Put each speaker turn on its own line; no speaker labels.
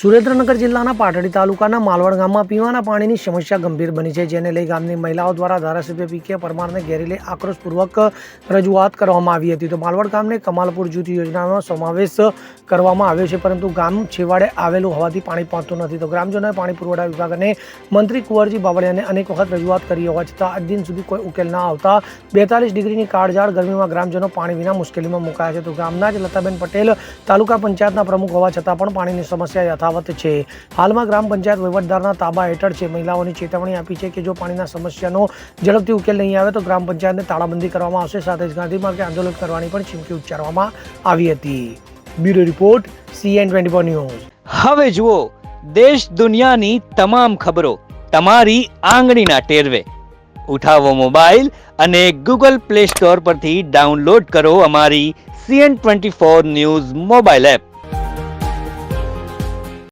સુરેન્દ્રનગર જિલ્લાના પાટડી તાલુકાના માલવડ ગામમાં પીવાના પાણીની સમસ્યા ગંભીર બની છે, જેને લઈ ગામની મહિલાઓ દ્વારા ધારાસભ્ય પી.કે. પરમારને ઘેરી લઈ આક્રોશપૂર્વક રજૂઆત કરવામાં આવી હતી. તો માલવડ ગામને કમાલપુર જૂથ યોજનાનો સમાવેશ કરવામાં આવ્યો છે, પરંતુ ગામ છેવાડે આવેલું હોવાથી પાણી પહોંચતું નથી. તો ગ્રામજનોએ પાણી પુરવઠા વિભાગ અને મંત્રી કુંવરજી બાવળિયાને અનેક વખત રજૂઆત કરી હોવા છતાં આજ દિન સુધી કોઈ ઉકેલ ન આવતા 42 ડિગ્રીની કાળઝાળ ગરમીમાં ગ્રામજનો પાણી વિના મુશ્કેલીમાં મુકાયા છે. તો ગામના જ લતાબેન પટેલ તાલુકા પંચાયતના પ્રમુખ હોવા છતાં પણ પાણીની સમસ્યા યથાવત છે. હાલમાં ગ્રામ પંચાયત વહીવટદારના તાબા હેઠળ છે. મહિલાઓની ચેતવણી આપી છે કે જો પાણીના સમસ્યાનો ઝડપથી ઉકેલ નહીં આવે તો ગ્રામ પંચાયતને તાળાબંધી કરવામાં આવશે. સાથે જ ગાંધી માર્ગે આંદોલન કરવાની પણ ચીમકી ઉચ્ચારવામાં આવી હતી. Bureau report CN24 news.
હવે જુઓ દેશ દુનિયાની તમામ ખબરો તમારી આંગળીના ટેરવે. ઉઠાવો મોબાઈલ અને Google Play Store પરથી ડાઉનલોડ કરો અમારી CN24 ન્યૂઝ મોબાઈલ એપ.